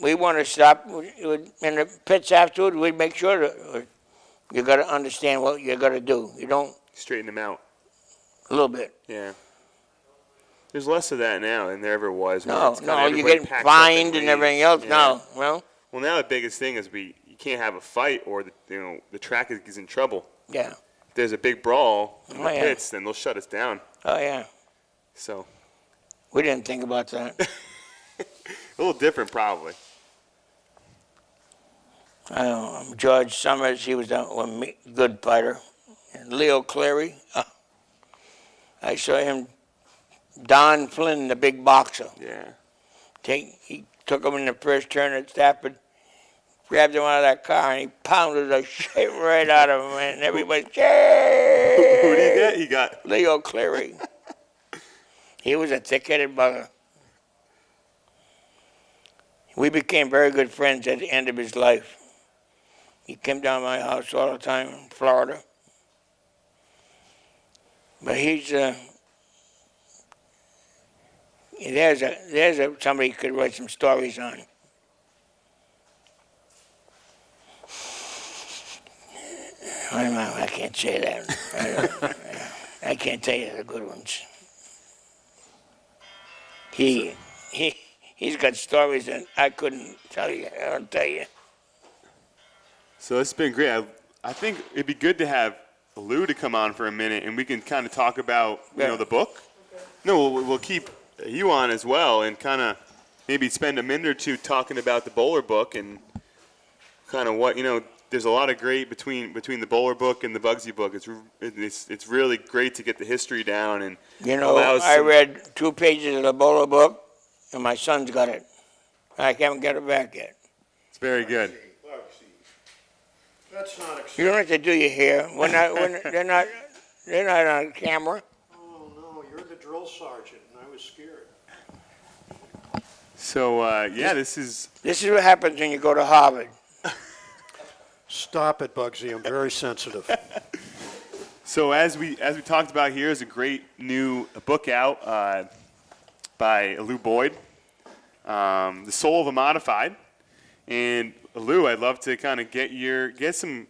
We want to stop in the pits afterward. We make sure that you got to understand what you got to do. You don't straighten them out a little bit. Yeah. There's less of that now than there ever was. No, you're getting fined and everything else. Yeah. No, well, now the biggest thing is you can't have a fight or the track is in trouble. Yeah. If there's a big brawl in the pits, then they'll shut us down. Oh yeah. So. We didn't think about that. A little different, probably. George Summers, he was a good fighter. And Leo Cleary, I saw him. Don Flynn, the big boxer. Yeah. He took him in the first turn at Stafford, grabbed him out of that car, and he pounded the shit right out of him, and everybody, yay! Who did he get? He got Leo Cleary. He was a thick-headed bugger. We became very good friends at the end of his life. He came down to my house all the time in Florida. But there's somebody who could write some stories on. I can't say that. I can't tell you the good ones. He's got stories that I couldn't tell you. I'll tell you. So it's been great. I think it'd be good to have Lew to come on for a minute, and we can kind of talk about the book. Okay. No, we'll keep you on as well, and kind of maybe spend a minute or two talking about the Boehler book and kind of what There's a lot of great between the Boehler book and the Bugsy book. It's really great to get the history down and I read 2 pages of the Boehler book, and my son's got it. I haven't got it back yet. It's very good. That's not acceptable. You don't have to do your hair. They're not on camera. Oh no, you're the drill sergeant, and I was scared. So this is what happens when you go to Harvard. Stop it, Bugsy. I'm very sensitive. So as we talked about here is a great new book out by Lew Boyd, The Soul of a Modified. And Lew, I'd love to kind of get some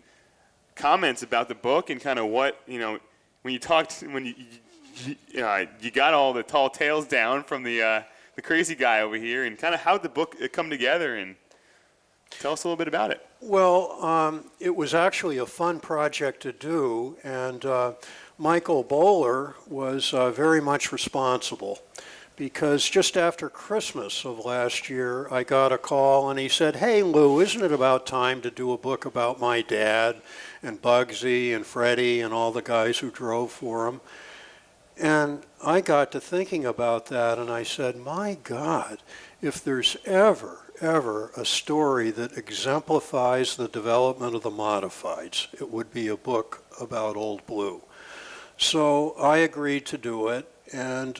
comments about the book and kind of what when you got all the tall tales down from the crazy guy over here, and kind of how the book come together, and tell us a little bit about it. Well, it was actually a fun project to do, and Michael Boehler was very much responsible, because just after Christmas of last year, I got a call, and he said, "Hey, Lew, isn't it about time to do a book about my dad and Bugsy and Freddie and all the guys who drove for him?" And I got to thinking about that, and I said, my God, if there's ever a story that exemplifies the development of the modifieds, it would be a book about Old Blue. So I agreed to do it, and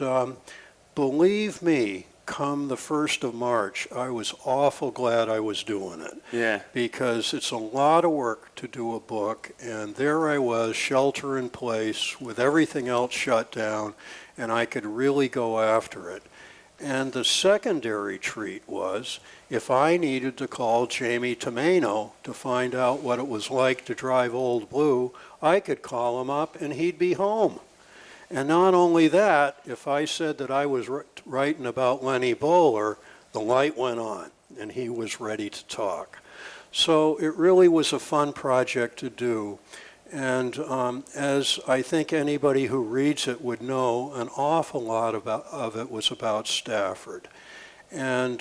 believe me, come the 1st of March, I was awful glad I was doing it. Yeah. Because it's a lot of work to do a book, and there I was, shelter in place, with everything else shut down, and I could really go after it. And the secondary treat was, if I needed to call Jamie Tomeno to find out what it was like to drive Old Blue, I could call him up and he'd be home. And not only that, if I said that I was writing about Lenny Boehler, the light went on and he was ready to talk. So it really was a fun project to do. And as I think anybody who reads it would know, an awful lot of it was about Stafford. And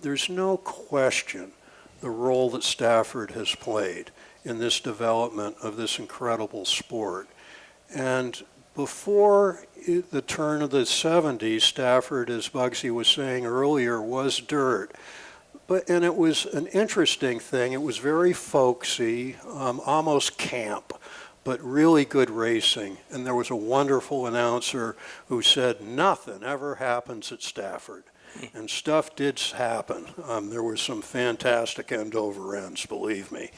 there's no question the role that Stafford has played in this development of this incredible sport. And before the turn of the 70s, Stafford, as Bugsy was saying earlier, was dirt. And it was an interesting thing. It was very folksy, almost camp, but really good racing. And there was a wonderful announcer who said, nothing ever happens at Stafford. And stuff did happen. There were some fantastic end over ends, believe me.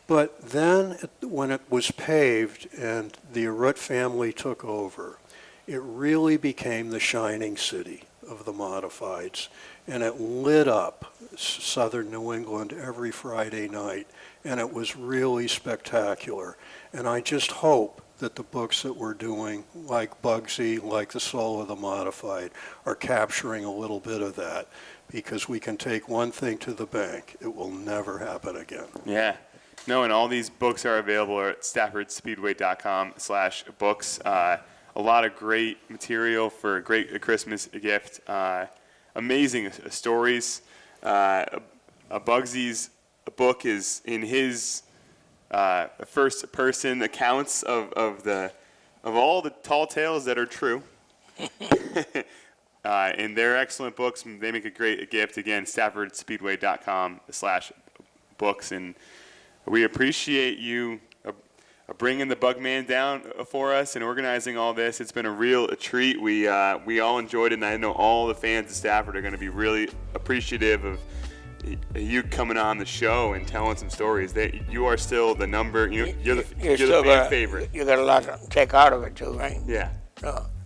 But then when it was paved and the Arut family took over, it really became the shining city of the modifieds. And it lit up southern New England every Friday night. And it was really spectacular. And I just hope that the books that we're doing, like Bugsy, like The Soul of the Modified, are capturing a little bit of that, because we can take one thing to the bank: it will never happen again. Yeah. No, and all these books are available at StaffordSpeedway.com/books. A lot of great material for a great Christmas gift. Amazing stories. Bugsy's book is in his first-person accounts of all the tall tales that are true. And they're excellent books. They make a great gift. Again, StaffordSpeedway.com/books. And we appreciate you bringing the Bugman down for us and organizing all this. It's been a real treat. We all enjoyed it, and I know all the fans of Stafford are going to be really appreciative of you coming on the show and telling some stories. You are still the number. You're the fan favorite. You got a lot to take out of it too, right? Yeah.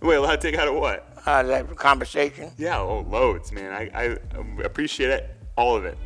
Wait, a lot to take out of what? That conversation. Yeah, loads, man. I appreciate it, all of it.